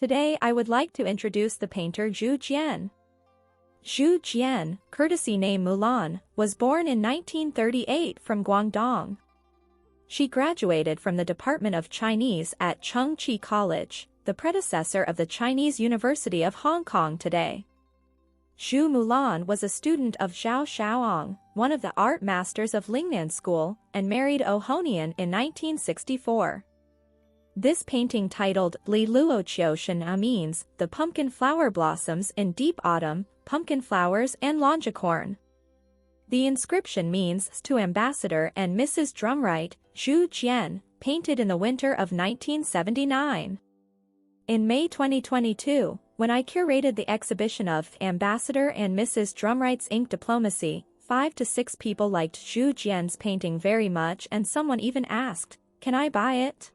Today I would like to introduce the painter Chu Jian. Chu Jian, courtesy name Mulan, was born in 1938 from Guangdong. She graduated from the Department of Chinese at Chongqing College, the predecessor of the Chinese University of Hong Kong today. Chu Mulan was a student of Zhao Shao Ang, one of the art masters of Lingnan School, and married Au Ho-Nien in 1964. This painting titled Li Luo Qiu means the pumpkin flower blossoms in deep autumn, pumpkin flowers and longicorn. The inscription means to Ambassador and Mrs. Drumright, Chu Jian, painted in the winter of 1979. In May 2022, when I curated the exhibition of Ambassador and Mrs. Drumright's Ink Diplomacy, 5 to 6 people liked Chu Jian's painting very much and someone even asked, "Can I buy it?"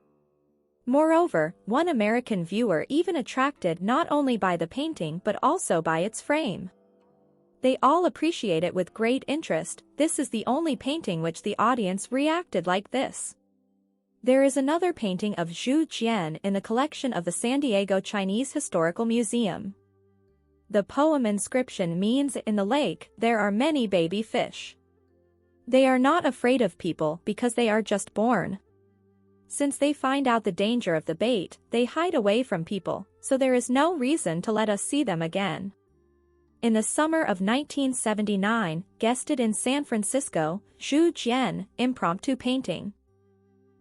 Moreover, one American viewer even attracted not only by the painting but also by its frame. They all appreciate it with great interest. This is the only painting which the audience reacted like this. There is another painting of Chu Jian in the collection of the San Diego Chinese Historical Museum. The poem inscription means in the lake there are many baby fish. They are not afraid of people because they are just born. Since they find out the danger of the bait, they hide away from people, so there is no reason to let us see them again. In the summer of 1979, guested in San Francisco, Chu Jian, impromptu painting.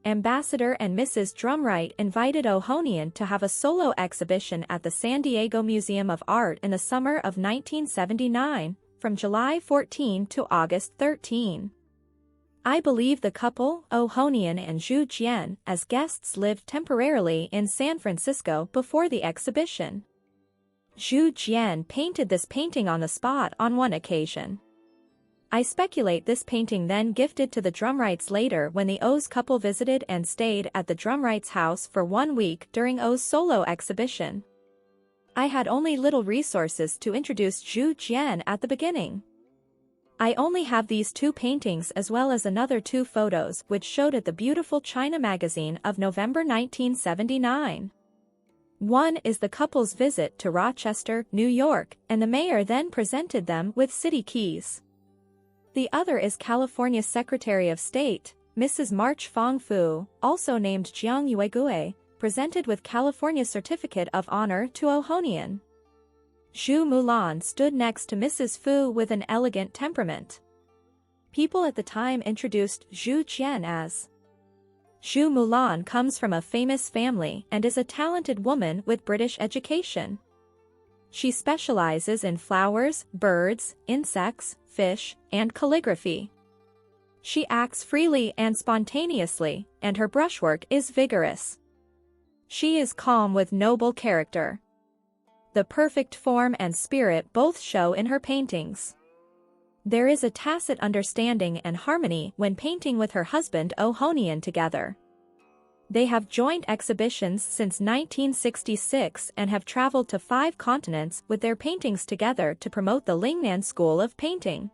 Ambassador and Mrs. Drumright invited Au Ho-Nien to have a solo exhibition at the San Diego Museum of Art in the summer of 1979, from July 14 to August 13. I believe the couple, Au Ho-Nien and Chu Jian, as guests lived temporarily in San Francisco before the exhibition. Chu Jian painted this painting on the spot on one occasion. I speculate this painting then gifted to the Drumrights later when the Au's couple visited and stayed at the Drumrights' house for 1 week during Au's solo exhibition. I had only little resources to introduce Chu Jian at the beginning. I only have these 2 paintings as well as another 2 photos which showed at the Beautiful China magazine of November 1979. One is the couple's visit to Rochester, New York, and the mayor then presented them with city keys. The other is California's Secretary of State, Mrs. March Fong Fu, also named Jiang Yuegue, presented with California's Certificate of Honor to Au Ho-Nien. Chu Mulan stood next to Mrs. Fu with an elegant temperament. People at the time introduced Chu Jian as. Chu Mulan comes from a famous family and is a talented woman with British education. She specializes in flowers, birds, insects, fish, and calligraphy. She acts freely and spontaneously, and her brushwork is vigorous. She is calm with noble character. The perfect form and spirit both show in her paintings. There is a tacit understanding and harmony when painting with her husband Au Ho-Nien together. They have joint exhibitions since 1966 and have traveled to 5 continents with their paintings together to promote the Lingnan School of Painting.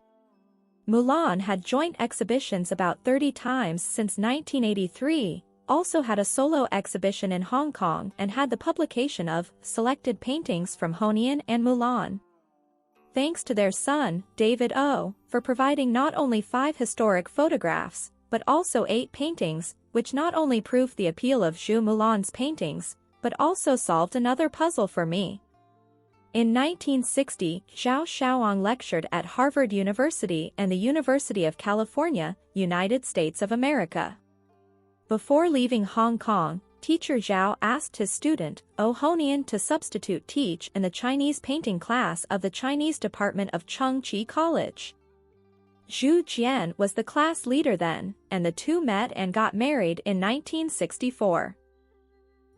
Mulan had joint exhibitions about 30 times since 1983, also had a solo exhibition in Hong Kong and had the publication of selected paintings from Ho-Nien and Mulan. Thanks to their son, David O, for providing not only 5 historic photographs, but also 8 paintings, which not only proved the appeal of Chu Mulan's paintings, but also solved another puzzle for me. In 1960, Zhao Shao Ang lectured at Harvard University and the University of California, United States of America. Before leaving Hong Kong, teacher Zhao asked his student, Au Ho-Nien, to substitute teach in the Chinese painting class of the Chinese Department of Chongqing College. Chu Jian was the class leader then, and the 2 met and got married in 1964.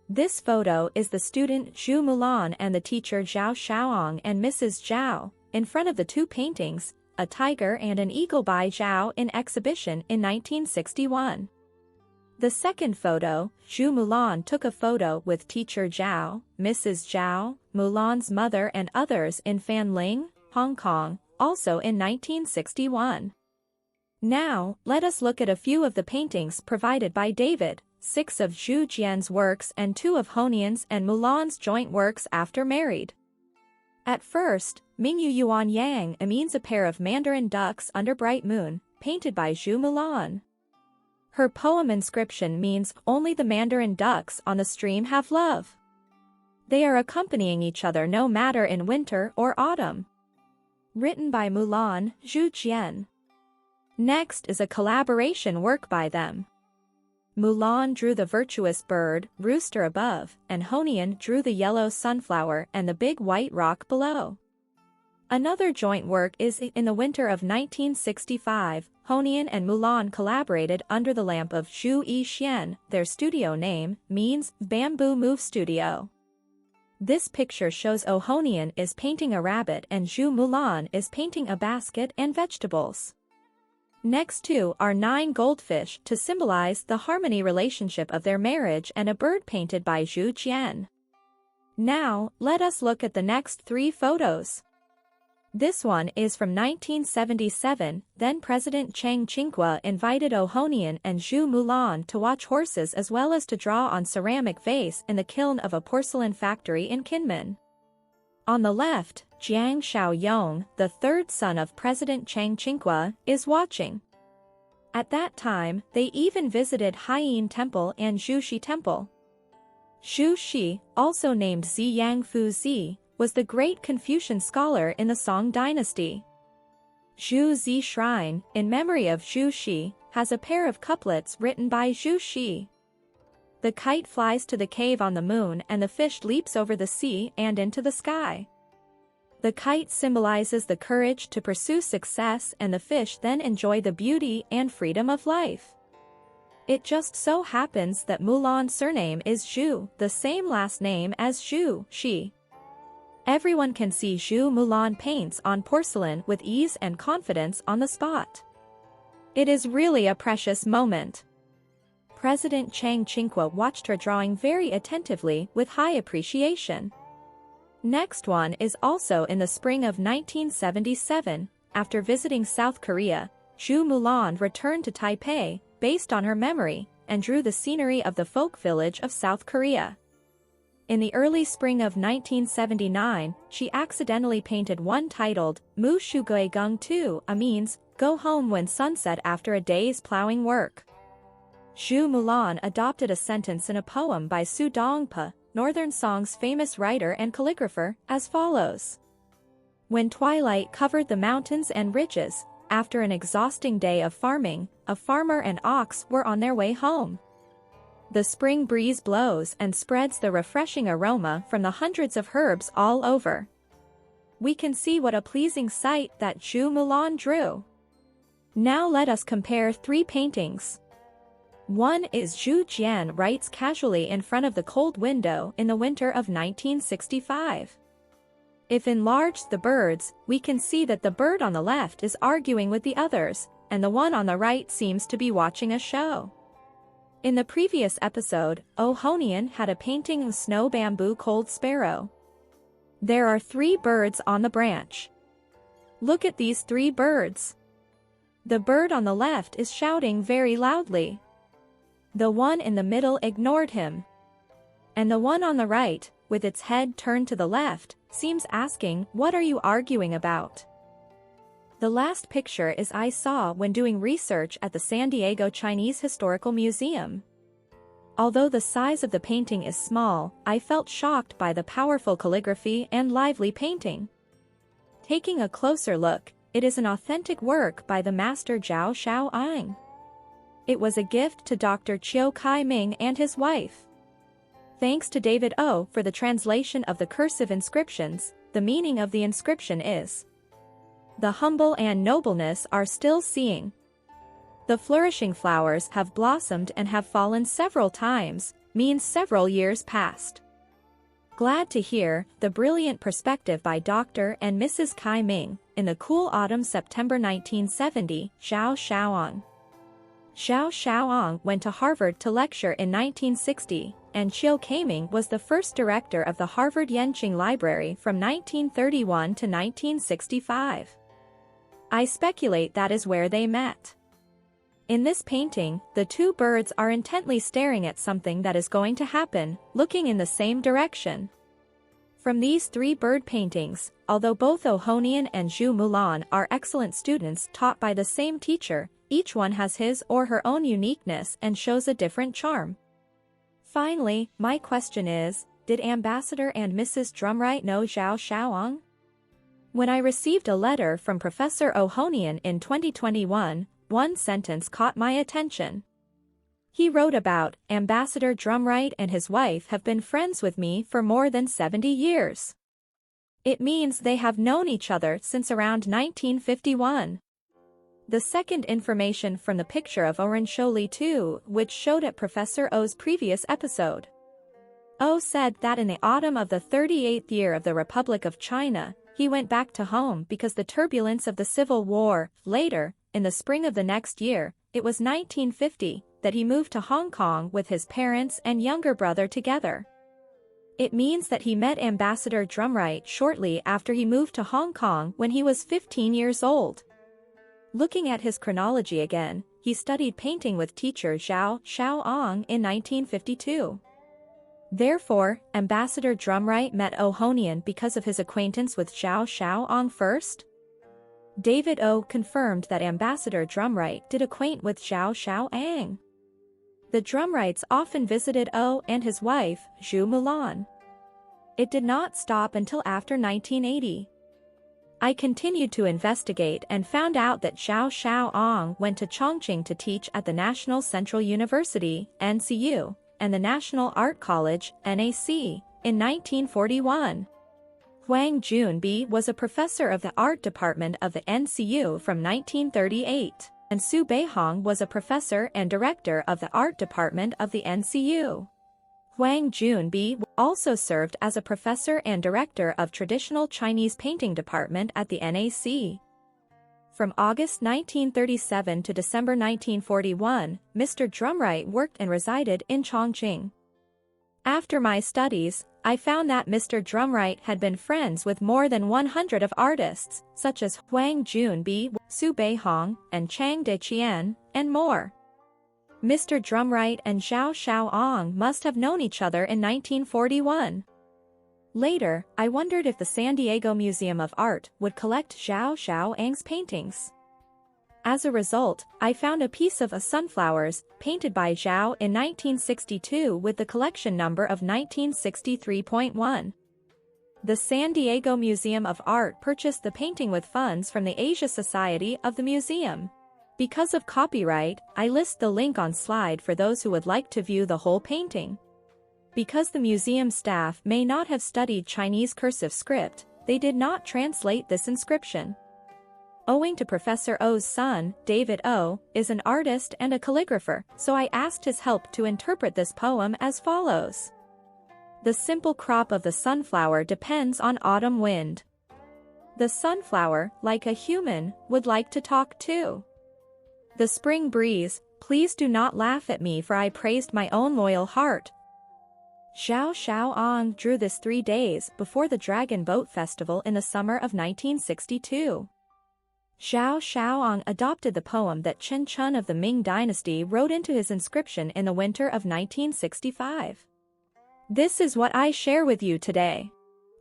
This photo is the student Chu Mulan and the teacher Zhao Shao Ang and Mrs. Zhao, in front of the 2 paintings, a tiger and an eagle by Zhao in exhibition in 1961. The second photo, Chu Mulan took a photo with teacher Zhao, Mrs. Zhao, Mulan's mother and others in Fanling, Hong Kong, also in 1961. Now, let us look at a few of the paintings provided by David, 6 of Chu Jian's works and 2 of Ho-Nien's and Mulan's joint works after married. At first, Mingyu Yuan Yang means a pair of mandarin ducks under bright moon, painted by Chu Mulan. Her poem inscription means only the mandarin ducks on the stream have love. They are accompanying each other no matter in winter or autumn. Written by Mulan, Chu Jian. Next is a collaboration work by them. Mulan drew the virtuous bird, rooster above, and Ho-Nien drew the yellow sunflower and the big white rock below. Another joint work is in the winter of 1965, Ho-Nien and Mulan collaborated under the lamp of Zhu Yixian. Their studio name means Bamboo Move Studio. This picture shows Au Ho-Nien is painting a rabbit and Chu Mulan is painting a basket and vegetables. Next two are 9 goldfish to symbolize the harmony relationship of their marriage and a bird painted by Chu Jian. Now, let us look at the next 3 photos. This one is from 1977, then President Ching-Kuo invited Au Ho-Nien and Chu Mulan to watch horses as well as to draw on ceramic vase in the kiln of a porcelain factory in Kinmen. On the left, Zhao Shao Ang, the third son of President Ching-Kuo, is watching. At that time, they even visited Haiyin Temple and Zhuxi Temple. Zhuxi, also named Ziyang Fu Zi, was the great Confucian scholar in the Song dynasty. Zhuxi Shrine, in memory of Zhuxi, has a pair of couplets written by Zhuxi. The kite flies to the cave on the moon and the fish leaps over the sea and into the sky. The kite symbolizes the courage to pursue success and the fish then enjoy the beauty and freedom of life. It just so happens that Mulan's surname is Zhu, the same last name as Zhuxi. Everyone can see Chu Mulan paints on porcelain with ease and confidence on the spot. It is really a precious moment. President Ching-Kuo watched her drawing very attentively with high appreciation. Next one is also in the spring of 1977, after visiting South Korea, Chu Mulan returned to Taipei, based on her memory, and drew the scenery of the folk village of South Korea. In the early spring of 1979, she accidentally painted one titled, Mu Shu Gui Gung Tu, means, go home when sunset after a day's plowing work. Chu Mulan adopted a sentence in a poem by Su Dongpa, Northern Song's famous writer and calligrapher, as follows. When twilight covered the mountains and ridges, after an exhausting day of farming, a farmer and ox were on their way home. The spring breeze blows and spreads the refreshing aroma from the hundreds of herbs all over. We can see what a pleasing sight that Chu Mulan drew. Now let us compare 3 paintings. One is Chu Jian writes casually in front of the cold window in the winter of 1965. If enlarged the birds, we can see that the bird on the left is arguing with the others, and the one on the right seems to be watching a show. In the previous episode, Au Ho-Nien had a painting of snow bamboo cold sparrow. There are 3 birds on the branch. Look at these 3 birds. The bird on the left is shouting very loudly. The one in the middle ignored him. And the one on the right, with its head turned to the left, seems asking, "What are you arguing about?" The last picture is I saw when doing research at the San Diego Chinese Historical Museum. Although the size of the painting is small, I felt shocked by the powerful calligraphy and lively painting. Taking a closer look, it is an authentic work by the master Zhao Shao Ang. It was a gift to Dr. Chiu Kai-ming and his wife. Thanks to David O for the translation of the cursive inscriptions, the meaning of the inscription is, "The humble and nobleness are still seeing. The flourishing flowers have blossomed and have fallen several times," means several years past. Glad to hear the brilliant perspective by Dr. and Mrs. Kai-ming, in the cool autumn September 1970, Zhao Shao Ang. Zhao Shao Ang went to Harvard to lecture in 1960, and Chiu Kai-ming was the first director of the Harvard Yenching Library from 1931 to 1965. I speculate that is where they met. In this painting, the two birds are intently staring at something that is going to happen, looking in the same direction. From these three bird paintings, although both Au Ho-Nien and Chu Mulan are excellent students taught by the same teacher, each one has his or her own uniqueness and shows a different charm. Finally, my question is, did Ambassador and Mrs. Drumright know Zhao Shao Ang? When I received a letter from Professor Au Ho-Nien in 2021, one sentence caught my attention. He wrote about, Ambassador Drumright and his wife have been friends with me for more than 70 years. It means they have known each other since around 1951. The second information from the picture of Oren Sholi too, which showed at Professor O's previous episode. O said that in the autumn of the 38th year of the Republic of China, he went back to home because the turbulence of the Civil War. Later, in the spring of the next year, it was 1950, that he moved to Hong Kong with his parents and younger brother together. It means that he met Ambassador Drumright shortly after he moved to Hong Kong when he was 15 years old. Looking at his chronology again, he studied painting with teacher Zhao Shao Ang in 1952. Therefore, Ambassador Drumright met Au Ho-Nien because of his acquaintance with Zhao Shao Ang first. David O confirmed that Ambassador Drumright did acquaint with Zhao Shao Ang. The Drumrights often visited O and his wife, Chu Mulan. It did not stop until after 1980. I continued to investigate and found out that Zhao Shao Ang went to Chongqing to teach at the National Central University, NCU, and the National Art College, NAC, in 1941. Huang Junbi was a professor of the art department of the NCU from 1938, and Su Beihong was a professor and director of the art department of the NCU. Huang Junbi also served as a professor and director of traditional Chinese painting department at the NAC. From August 1937 to December 1941, Mr. Drumright worked and resided in Chongqing. After my studies, I found that Mr. Drumright had been friends with more than 100 of artists, such as Huang Junbi, Su Beihong, and Chang Deqian, and more. Mr. Drumright and Zhao Shao Ang must have known each other in 1941. Later, I wondered if the San Diego Museum of Art would collect Zhao Shao Ang's paintings. As a result, I found a piece of sunflowers, painted by Zhao in 1962 with the collection number of 1963.1. The San Diego Museum of Art purchased the painting with funds from the Asia Society of the museum. Because of copyright, I list the link on slide for those who would like to view the whole painting. Because the museum staff may not have studied Chinese cursive script, they did not translate this inscription. Owing to Professor O's son, David O, is an artist and a calligrapher, so I asked his help to interpret this poem as follows. The simple crop of the sunflower depends on autumn wind. The sunflower, like a human, would like to talk too. The spring breeze, please do not laugh at me for I praised my own loyal heart. Zhao Shao Ang drew this 3 days before the Dragon Boat Festival in the summer of 1962. Zhao Shao Ang adopted the poem that Chen Chun of the Ming Dynasty wrote into his inscription in the winter of 1965. This is what I share with you today.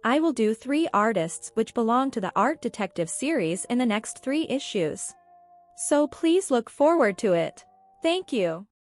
I will do 3 artists which belong to the Art Detective series in the next 3 issues. So please look forward to it. Thank you.